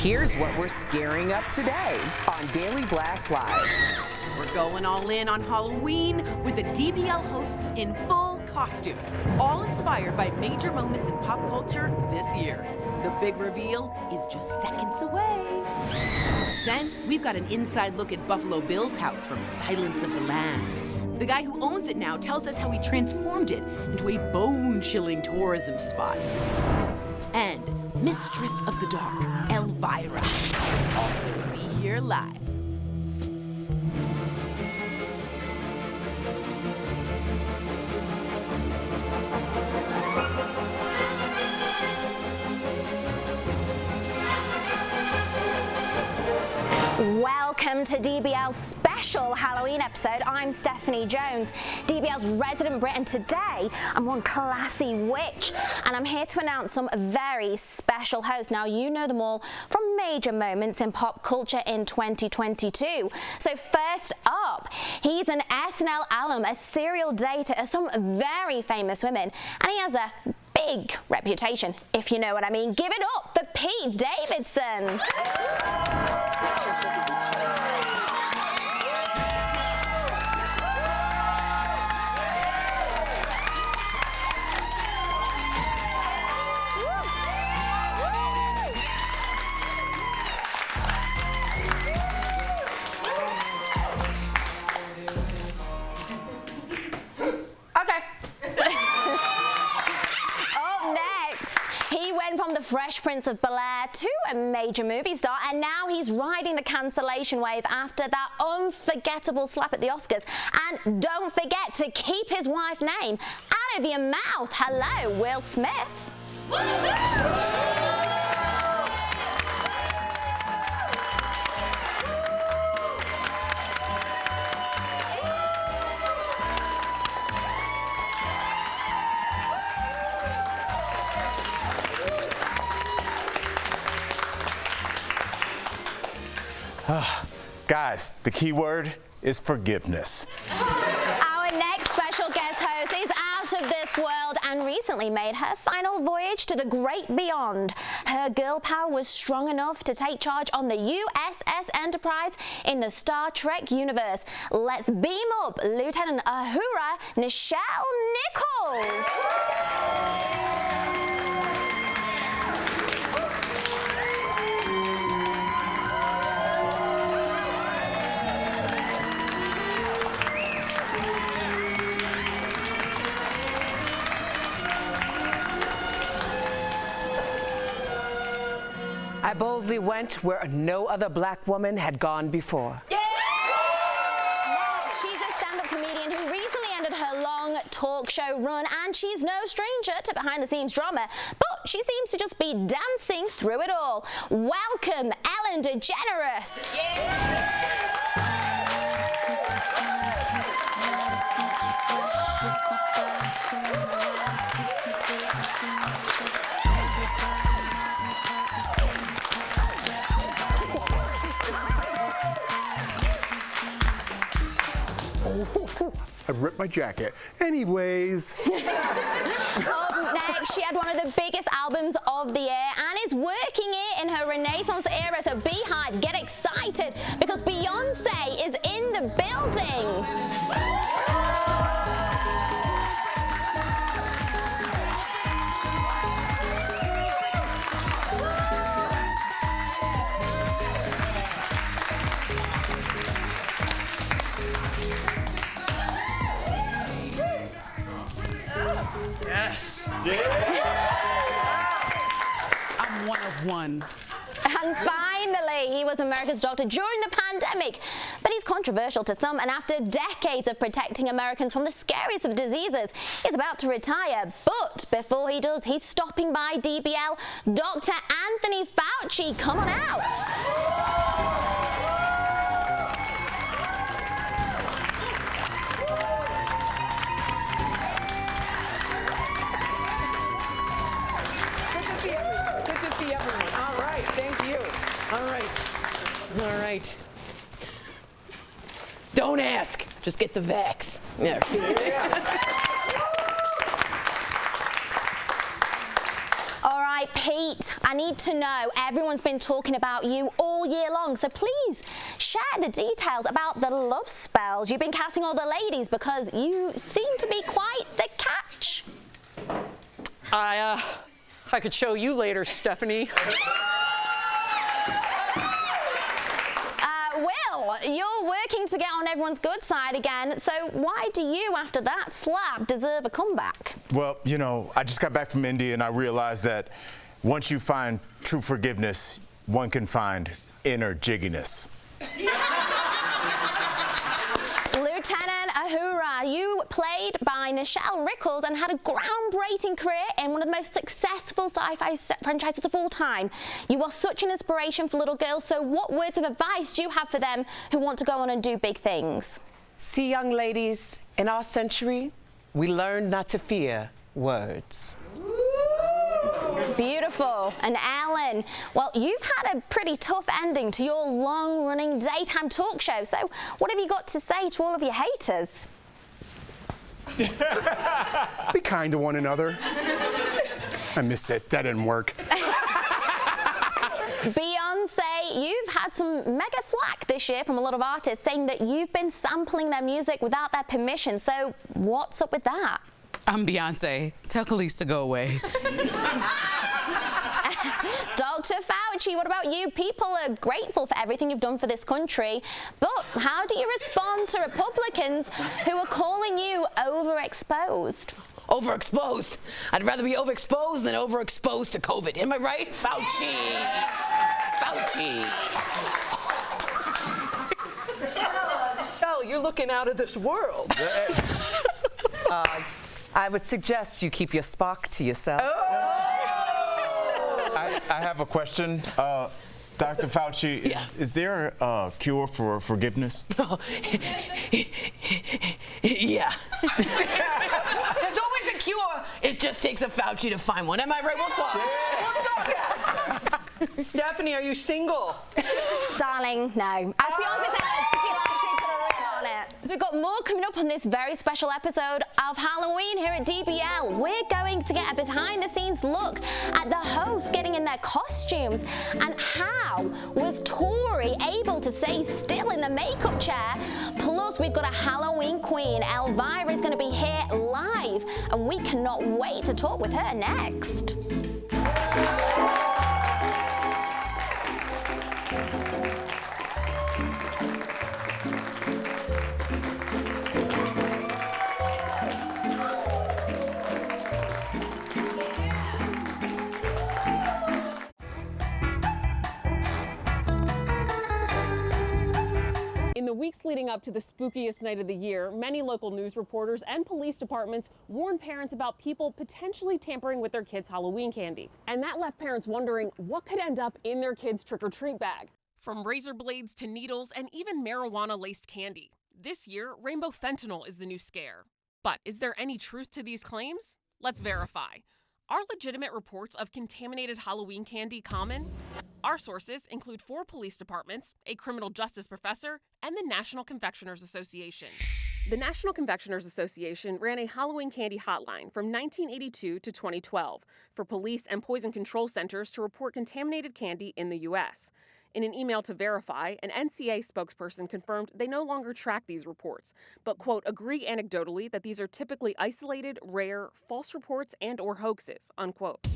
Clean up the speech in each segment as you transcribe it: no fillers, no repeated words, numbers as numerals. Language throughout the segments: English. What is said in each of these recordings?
Here's what we're scaring up today on Daily Blast Live. We're going all in on Halloween with the DBL hosts in full costume, all inspired by major moments in pop culture this year. The big reveal is just seconds away. Then we've got an inside look at Buffalo Bill's house from Silence of the Lambs. The guy who owns it now tells us how he transformed it into a bone-chilling tourism spot. And Mistress of the Dark, Elvira, will also be here live. Welcome to DBL's special Halloween episode. I'm Stephanie Jones, DBL's resident Brit, and today I'm one classy witch, and I'm here to announce some very special hosts. Now, you know them all from major moments in pop culture in 2022. So first up, he's an SNL alum, a serial dater of some very famous women, and he has a big reputation, if you know what I mean. Give it up for Pete Davidson. From the Fresh Prince of Bel-Air to a major movie star, and now he's riding the cancellation wave after that unforgettable slap at the Oscars. And don't forget to keep his wife's name out of your mouth. Hello, Will Smith. Guys, the key word is forgiveness. Our next special guest host is out of this world and recently made her final voyage to the great beyond. Her girl power was strong enough to take charge on the USS Enterprise in the Star Trek universe. Let's beam up Lieutenant Uhura Nichelle Nichols. I boldly went where no other black woman had gone before. Yeah! Next, she's a stand-up comedian who recently ended her long talk show run, and she's no stranger to behind-the-scenes drama, but she seems to just be dancing through it all. Welcome, Ellen DeGeneres. Yeah! I ripped my jacket. Anyways. Up next, she had one of the biggest albums of the year and is working it in her Renaissance era. So Beehive, get excited because Beyonce is in the building. Yes. Yeah. I'm one of one. And finally, he was America's doctor during the pandemic. But he's controversial to some, and after decades of protecting Americans from the scariest of diseases, he's about to retire. But before he does, he's stopping by DBL. Dr. Anthony Fauci, come on out. All right. Don't ask. Just get the vax. Yeah. All right, Pete. Pete, I need to know, everyone's been talking about you all year long, so please share the details about the love spells you've been casting all the ladies, because you seem to be quite the catch. I could show you later, Stephanie. Will, you're working to get on everyone's good side again, so why do you, after that slap, deserve a comeback? Well, you know, I just got back from India and I realized that once you find true forgiveness, one can find inner jigginess. Lieutenant Uhura, you played by Nichelle Rickles and had a groundbreaking career in one of the most successful sci-fi franchises of all time. You are such an inspiration for little girls, so what words of advice do you have for them who want to go on and do big things? See, young ladies, in our century, we learned not to fear words. Beautiful. And Ellen, well, you've had a pretty tough ending to your long-running daytime talk show, so what have you got to say to all of your haters? Be kind to one another. I missed it. That didn't work. Beyonce, you've had some mega flack this year from a lot of artists saying that you've been sampling their music without their permission, so what's up with that? I'm Beyonce. Tell Khalees to go away. Dr. Fauci, what about you? People are grateful for everything you've done for this country, but how do you respond to Republicans who are calling you overexposed? Overexposed? I'd rather be overexposed than overexposed to COVID. Am I right? Fauci. Fauci. Oh, you're looking out of this world. I would suggest you keep your spark to yourself. I have a question. Dr. Fauci, is there a cure for forgiveness? Yeah. There's always a cure. It just takes a Fauci to find one. Am I right? We'll talk. We'll talk. Stephanie, are you single? Darling, no. As Beyonce says, he likes to put a ring on it. We've got more coming up on this very special episode of Halloween here at DBL. We're going to get a behind-the-scenes look at the hosts getting in their costumes and how was Tori able to stay still in the makeup chair. Plus, we've got a Halloween queen. Elvira is going to be here live, and we cannot wait to talk with her next. In the weeks leading up to the spookiest night of the year, many local news reporters and police departments warned parents about people potentially tampering with their kids' Halloween candy. And that left parents wondering what could end up in their kids' trick-or-treat bag. From razor blades to needles and even marijuana-laced candy. This year, rainbow fentanyl is the new scare. But is there any truth to these claims? Let's verify. Are legitimate reports of contaminated Halloween candy common? Our sources include 4 police departments, a criminal justice professor, and the National Confectioners Association. The National Confectioners Association ran a Halloween candy hotline from 1982 to 2012 for police and poison control centers to report contaminated candy in the U.S. In an email to Verify, an NCA spokesperson confirmed they no longer track these reports, but, quote, agree anecdotally that these are typically isolated, rare, false reports and/or hoaxes, unquote.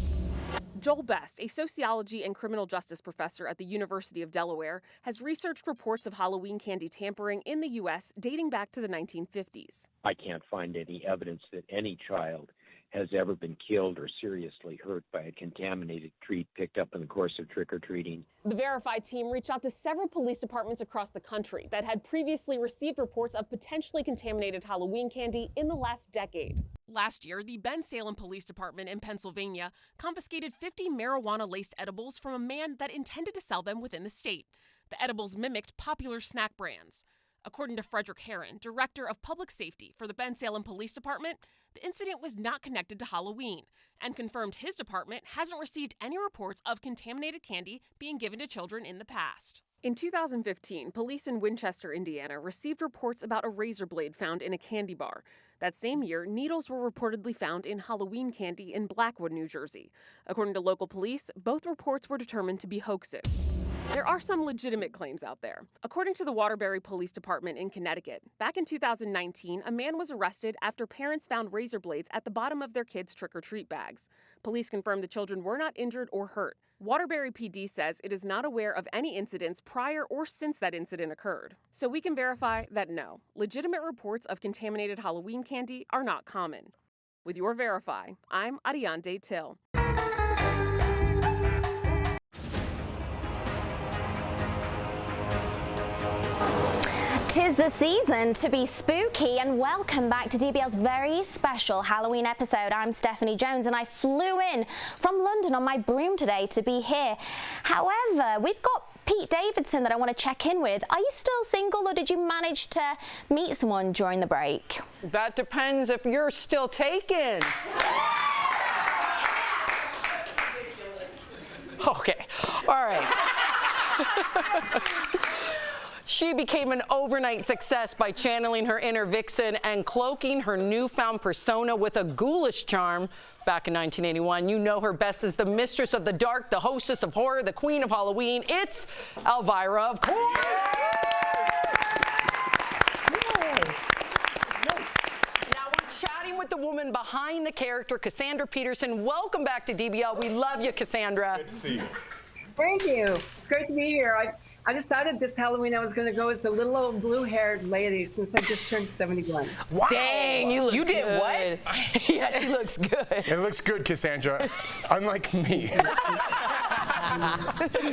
Joel Best, a sociology and criminal justice professor at the University of Delaware, has researched reports of Halloween candy tampering in the U.S. dating back to the 1950s. I can't find any evidence that any child has ever been killed or seriously hurt by a contaminated treat picked up in the course of trick-or-treating. The Verify team reached out to several police departments across the country that had previously received reports of potentially contaminated Halloween candy in the last decade. Last year, the Ben Salem Police Department in Pennsylvania confiscated 50 marijuana-laced edibles from a man that intended to sell them within the state. The edibles mimicked popular snack brands. According to Frederick Herron, director of public safety for the Ben Salem Police Department, the incident was not connected to Halloween and confirmed his department hasn't received any reports of contaminated candy being given to children in the past. In 2015, police in Winchester, Indiana, received reports about a razor blade found in a candy bar. That same year, needles were reportedly found in Halloween candy in Blackwood, New Jersey. According to local police, both reports were determined to be hoaxes. There are some legitimate claims out there. According to the Waterbury Police Department in Connecticut, back in 2019, a man was arrested after parents found razor blades at the bottom of their kids' trick-or-treat bags. Police confirmed the children were not injured or hurt. Waterbury PD says it is not aware of any incidents prior or since that incident occurred. So we can verify that no, legitimate reports of contaminated Halloween candy are not common. With your Verify, I'm Ariande Till. 'Tis the season to be spooky, and welcome back to DBL's very special Halloween episode. I'm Stephanie Jones, and I flew in from London on my broom today to be here. However, we've got Pete Davidson that I want to check in with. Are you still single, or did you manage to meet someone during the break? That depends if you're still taken. Okay, all right. She became an overnight success by channeling her inner vixen and cloaking her newfound persona with a ghoulish charm. Back in 1981, you know her best as the mistress of the dark, the hostess of horror, the queen of Halloween. It's Elvira, of course. Now we're chatting with the woman behind the character, Cassandra Peterson. Welcome back to DBL. We love you, Cassandra. Good to see you. Thank you. It's great to be here. I decided this Halloween I was going to go as a little old blue-haired lady since I just turned 71. Wow. Dang, you did good. what? Yeah, she looks good. It looks good, Cassandra. Unlike me.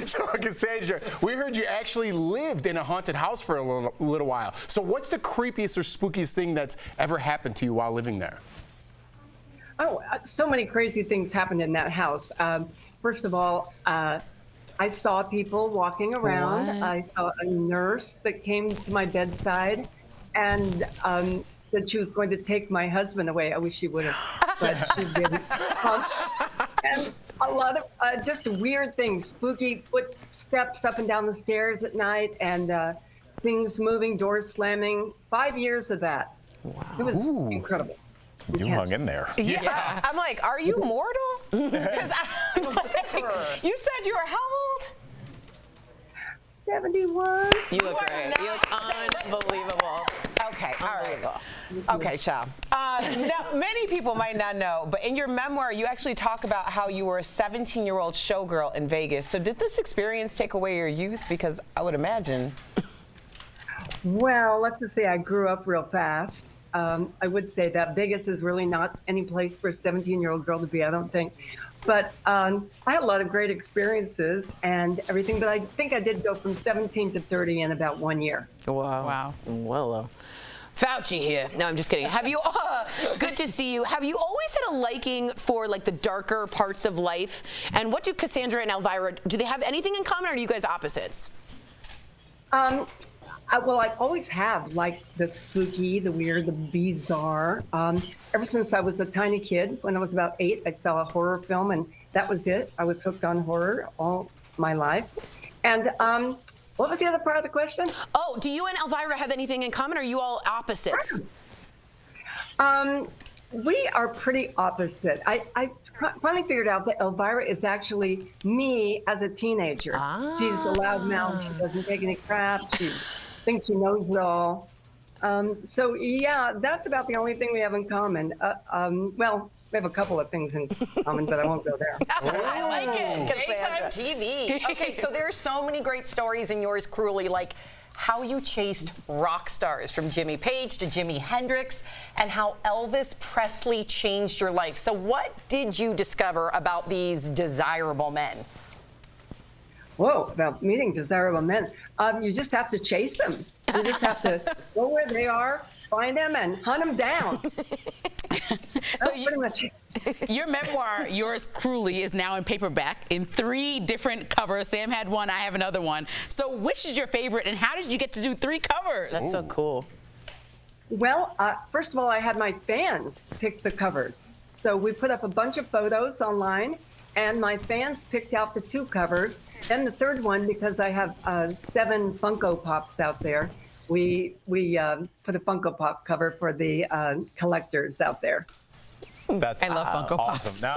So, Cassandra, we heard you actually lived in a haunted house for a little while. So what's the creepiest or spookiest thing that's ever happened to you while living there? Oh, so many crazy things happened in that house. First of all, I saw people walking around. What? I saw a nurse that came to my bedside and said she was going to take my husband away. I wish she would have, but she didn't. And a lot of just weird things, spooky footsteps up and down the stairs at night, and things moving, doors slamming. 5 years of that. Wow. It was incredible. You hung in there. Yeah. I'm like, are you mortal? Because you said you were how old? 71. You look great. You look unbelievable. Okay, all right. Okay, child. Now, many people might not know, but in your memoir, you actually talk about how you were a 17-year-old showgirl in Vegas. So did this experience take away your youth? Because I would imagine. Well, let's just say I grew up real fast. I would say that Vegas is really not any place for a 17-year-old girl to be, I don't think. But I had a lot of great experiences and everything, but I think I did go from 17 to 30 in about 1 year. Wow. Well, Fauci here. No, I'm just kidding. Have you, good to see you. Have you always had a liking for like the darker parts of life? And what do Cassandra and Elvira, do they have anything in common, or are you guys opposites? Well, I always have liked the spooky, the weird, the bizarre. Ever since I was a tiny kid, when I was about 8, I saw a horror film, and that was it. I was hooked on horror all my life. And what was the other part of the question? Oh, do you and Elvira have anything in common, or are you all opposites? We are pretty opposite. I finally figured out that Elvira is actually me as a teenager. She's a loudmouth. She doesn't take any crap. She thinks she knows it all. So yeah, that's about the only thing we have in common. Well, we have a couple of things in common, but I won't go there. I like it. Daytime TV. Okay, so there are so many great stories in yours, Cruelly, like how you chased rock stars from Jimmy Page to Jimi Hendrix, and how Elvis Presley changed your life. So what did you discover about these desirable men? Whoa, about meeting desirable men. You just have to chase them. You just have to go where they are, find them, and hunt them down. So pretty much it. Your memoir, Yours Cruelly, is now in paperback in 3 different covers. Sam had one, I have another one. So which is your favorite, and how did you get to do 3 covers? That's so cool. Well, first of all, I had my fans pick the covers. So we put up a bunch of photos online, and my fans picked out the 2 covers. Then the third one, because I have 7 Funko Pops out there, we put a Funko Pop cover for the collectors out there. That's I love Funko Pops. awesome.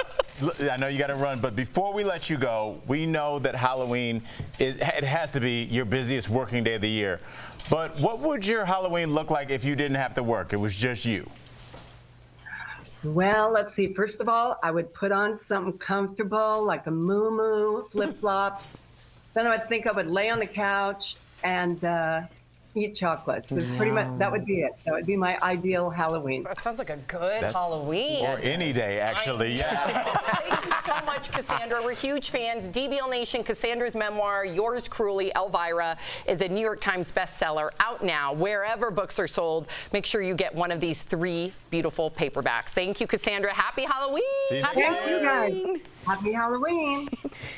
Now, I know you got to run, but before we let you go, we know that Halloween, it has to be your busiest working day of the year. But what would your Halloween look like if you didn't have to work? It was just you. Well, let's see. First of all, I would put on something comfortable, like a muumuu, flip-flops. Then I would lay on the couch and eat chocolates. So pretty much that would be it. That would be my ideal Halloween. That sounds like a good Halloween. Or any day, actually. Yes. Thank you so much, Cassandra. We're huge fans. DBL Nation, Cassandra's memoir, Yours Cruelly, Elvira, is a New York Times bestseller, out now wherever books are sold. Make sure you get one of these 3 beautiful paperbacks. Thank you, Cassandra. Happy Halloween. See you Happy Thank you, guys. Happy Halloween.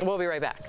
We'll be right back.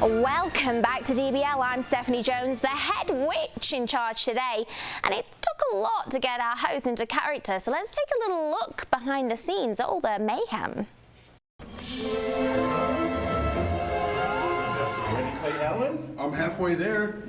Welcome back to DBL. I'm Stephanie Jones, the head witch in charge today, and it took a lot to get our host into character, so let's take a little look behind the scenes at all the mayhem. Ready to play Ellen? I'm halfway there.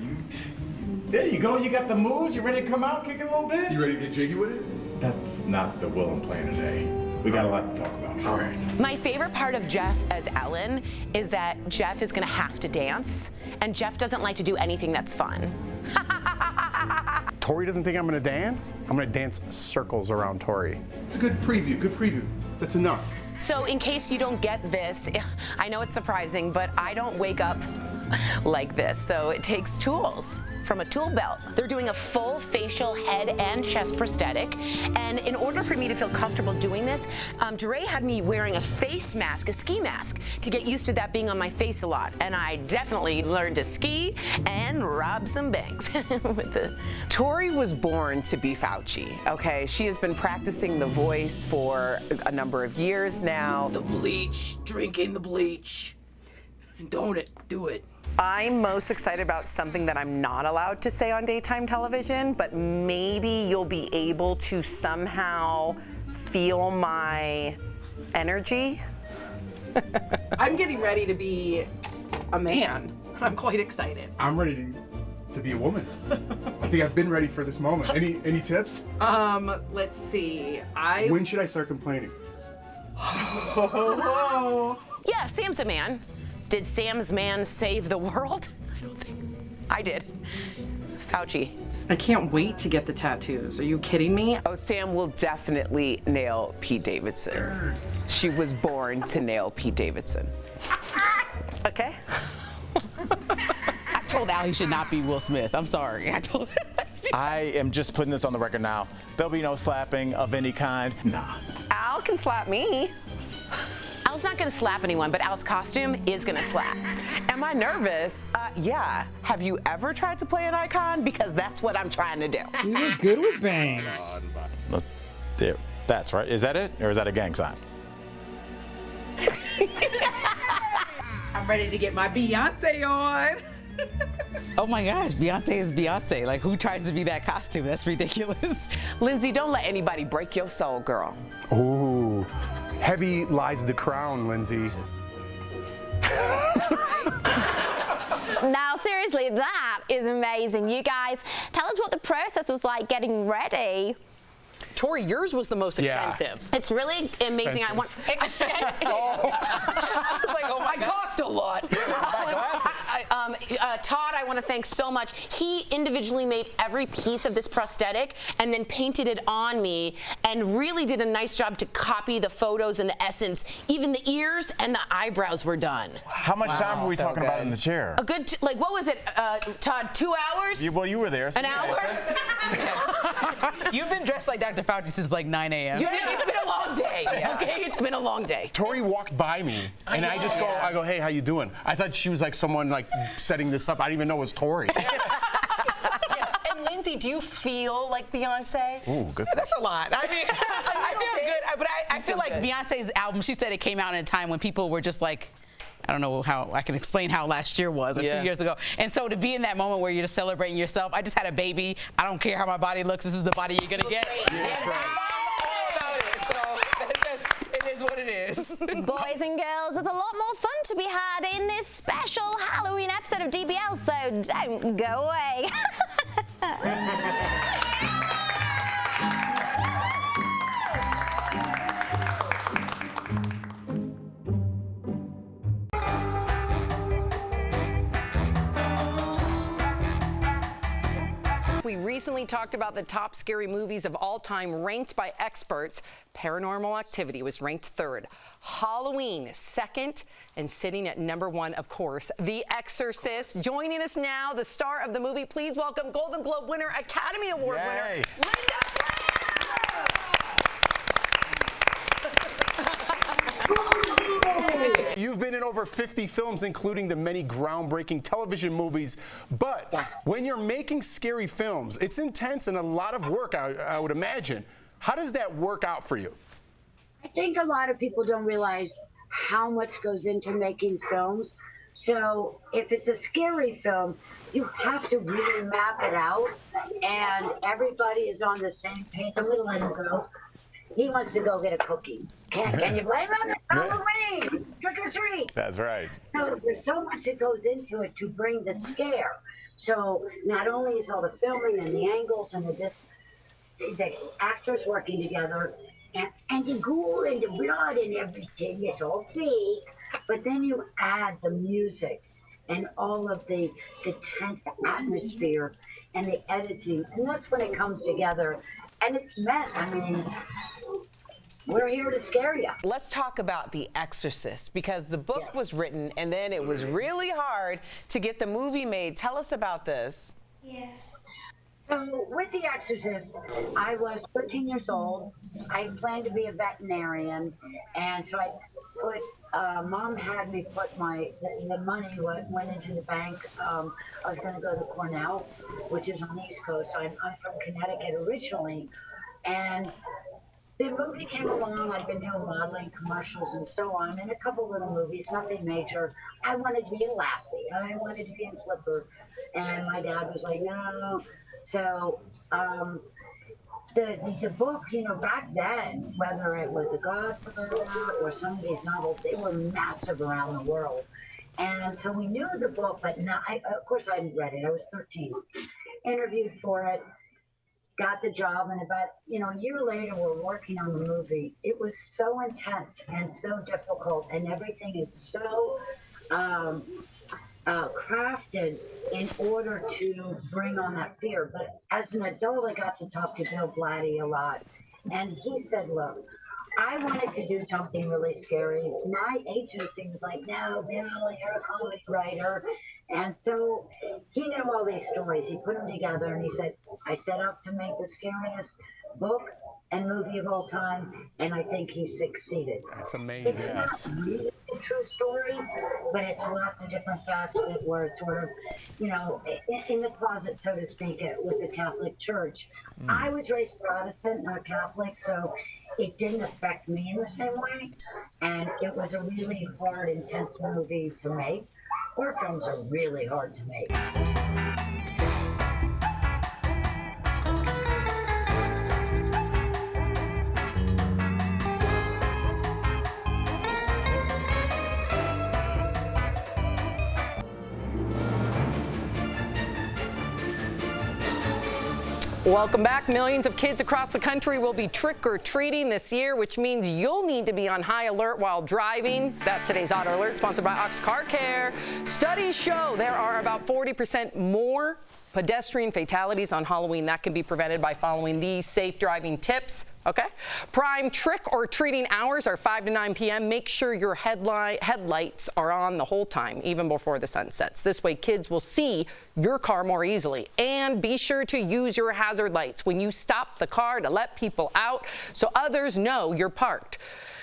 There you go. You got the moves. You ready to come out, kick it a little bit? You ready to get jiggy with it? That's not the will I'm playing today. We got a lot to talk about. All right. My favorite part of Jeff as Ellen is that Jeff is gonna have to dance, and Jeff doesn't like to do anything that's fun. Tori doesn't think I'm gonna dance? I'm gonna dance circles around Tori. It's a good preview. That's enough. So in case you don't get this, I know it's surprising, but I don't wake up like this, so it takes tools from a tool belt. They're doing a full facial head and chest prosthetic, and in order for me to feel comfortable doing this, DeRay had me wearing a face mask, a ski mask, to get used to that being on my face a lot, and I definitely learned to ski and rob some banks with the... Tori was born to be Fauci, okay? She has been practicing the voice for a number of years now. The bleach, drinking the bleach. Don't do it. I'm most excited about something that I'm not allowed to say on daytime television, but maybe you'll be able to somehow feel my energy. I'm getting ready to be a man. I'm quite excited. I'm ready to be a woman. I think I've been ready for this moment. Any tips? Let's see. When should I start complaining? Yeah, Sam's a man. Did Sam's man save the world? I don't think. I did. Fauci. I can't wait to get the tattoos. Are you kidding me? Oh, Sam will definitely nail Pete Davidson. She was born to nail Pete Davidson. Okay. I told Al he should not be Will Smith. I'm sorry. I am just putting this on the record now. There'll be no slapping of any kind. Nah. Al can slap me. Al's not gonna slap anyone, but Al's costume is gonna slap. Am I nervous? Yeah. Have you ever tried to play an icon? Because that's what I'm trying to do. You were good with bangs. There. That's right. Is that it? Or is that a gang sign? I'm ready to get my Beyonce on. Oh my gosh, Beyonce is Beyonce. Like, who tries to be that costume? That's ridiculous. Lindsay, don't let anybody break your soul, girl. Ooh, heavy lies the crown, Lindsay. Now, seriously, that is amazing. You guys, tell us what the process was like getting ready. Tori, yours was the most expensive. It's really amazing. I want expensive. I was like, oh my God. Cost a lot. Todd, I want to thank so much. He individually made every piece of this prosthetic and then painted it on me and really did a nice job to copy the photos and the essence. Even the ears and the eyebrows were done. How much time were we talking about in the chair? A good, like, what was it, Todd, 2 hours? Well, you were there. So An hour? You've been dressed like Dr. Fauci since like 9 a.m. It's been a long day, okay? It's been a long day. Tori walked by me, and I just go, hey, how you doing? I thought she was like someone like setting this up. I didn't even know it was Tori. And Lindsay, do you feel like Beyonce? Ooh, good. That's a lot. I mean, I feel good, but I feel like Beyonce's album, she said it came out at a time when people were just like, I don't know how I can explain how last year was or 2 years ago. And so to be in that moment where you're just celebrating yourself, I just had a baby. I don't care how my body looks. This is the body you're going to get. It is what it is. Boys and girls, there's a lot more fun to be had in this special Halloween episode of DBL, so don't go away. We recently talked about the top scary movies of all time ranked by experts. Paranormal Activity was ranked 3rd. Halloween 2nd, and sitting at number 1, of course, The Exorcist. Joining us now, the star of the movie. Please welcome Golden Globe winner, Academy Award winner, Linda Blair. You've been in over 50 films, including the many groundbreaking television movies. But when you're making scary films, it's intense and a lot of work, I would imagine. How does that work out for you? I think a lot of people don't realize how much goes into making films. So if it's a scary film, you have to really map it out, and everybody is on the same page. I'm going to let him go. He wants to go get a cookie. Can you blame him? It's Halloween. Trick or treat. That's right. So there's so much that goes into it to bring the scare. So not only is all the filming and the angles and the actors working together, and the ghoul and the blood and everything is all fake, but then you add the music and all of the tense atmosphere and the editing, and that's when it comes together. And it's meant, I mean, we're here to scare you. Let's talk about The Exorcist, because the book was written and then it was really hard to get the movie made. Tell us about this. Yes. So with The Exorcist, I was 13 years old. I planned to be a veterinarian, and so I put, Mom had me put the money went into the bank. I was going to go to Cornell, which is on the East Coast. I'm from Connecticut originally, and the movie came along. I'd been doing modeling, commercials, and so on, and a couple little movies, nothing major. I wanted to be in Lassie. I wanted to be in Flipper, and my dad was like, no. So the book, you know, back then, whether it was The Godfather or some of these novels, they were massive around the world. And so we knew the book, but not, of course I hadn't read it. I was 13. Interviewed for it, got the job, and about, you know, a year later, we're working on the movie. It was so intense and so difficult, and everything is so crafted in order to bring on that fear. But as an adult, I got to talk to Bill Blatty a lot. And he said, look, I wanted to do something really scary. My agency was like, no, Bill, you're a comedy writer. And so he knew all these stories. He put them together and he said, I set out to make the scariest book and movie of all time, and I think he succeeded. That's amazing. It's not really a true story, but it's lots of different facts that were sort of, you know, in the closet, so to speak, with the Catholic Church. I was raised Protestant, not Catholic, so it didn't affect me in the same way, and it was a really hard, intense movie to make. Horror films are really hard to make. Welcome back. Millions of kids across the country will be trick-or-treating this year, which means you'll need to be on high alert while driving. That's today's Auto Alert, sponsored by Ox Car Care. Studies show there are about 40% more pedestrian fatalities on Halloween. That can be prevented by following these safe driving tips. Okay? Prime trick-or-treating hours are 5 to 9 p.m. Make sure your headlights are on the whole time, even before the sun sets. This way, kids will see your car more easily. And be sure to use your hazard lights when you stop the car to let people out so others know you're parked.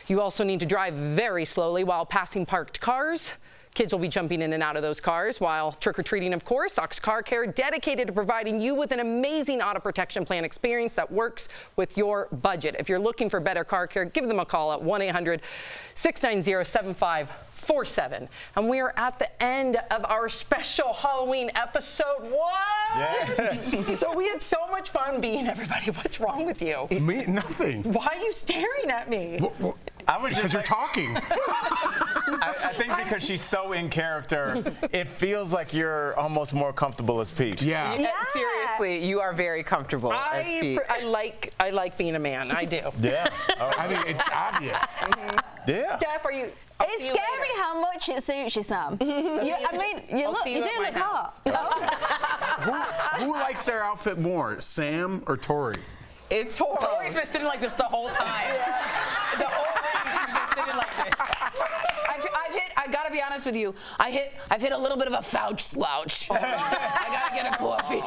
You also need to drive very slowly while passing parked cars. Kids will be jumping in and out of those cars while trick-or-treating, of course. Ox Car Care, dedicated to providing you with an amazing auto protection plan experience that works with your budget. If you're looking for better car care, give them a call at 1-800-690-7547. And we are at the end of our special Halloween episode. What? Yeah. So we had so much fun being everybody. What's wrong with you? Me? Nothing. Why are you staring at me? I was because just you're talking. I think because she's so in character, it feels like you're almost more comfortable as Pete. Yeah. Seriously, you are very comfortable as Pete. I like being a man. I do. Yeah. I mean, it's obvious. Yeah. Steph, are you? It's scary how much it suits you, Sam. You do look hot. Who likes their outfit more, Sam or Tori? It's Tori's been sitting like this the whole time. The whole week she's been sitting like this. I gotta be honest with you. I've hit a little bit of a fouch slouch. I gotta get a coffee.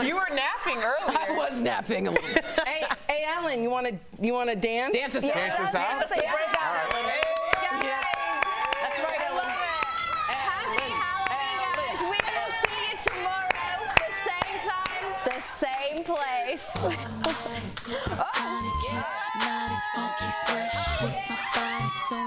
You were napping earlier. I was napping a little bit. Hey, Alan, you wanna dance? Dance us out. Dance us out? Dance us out. Yes. That's right, Ellen. Happy Halloween, guys. We will see you tomorrow, the same time, the same place. Sonic, naughty, funky, fresh, with my body so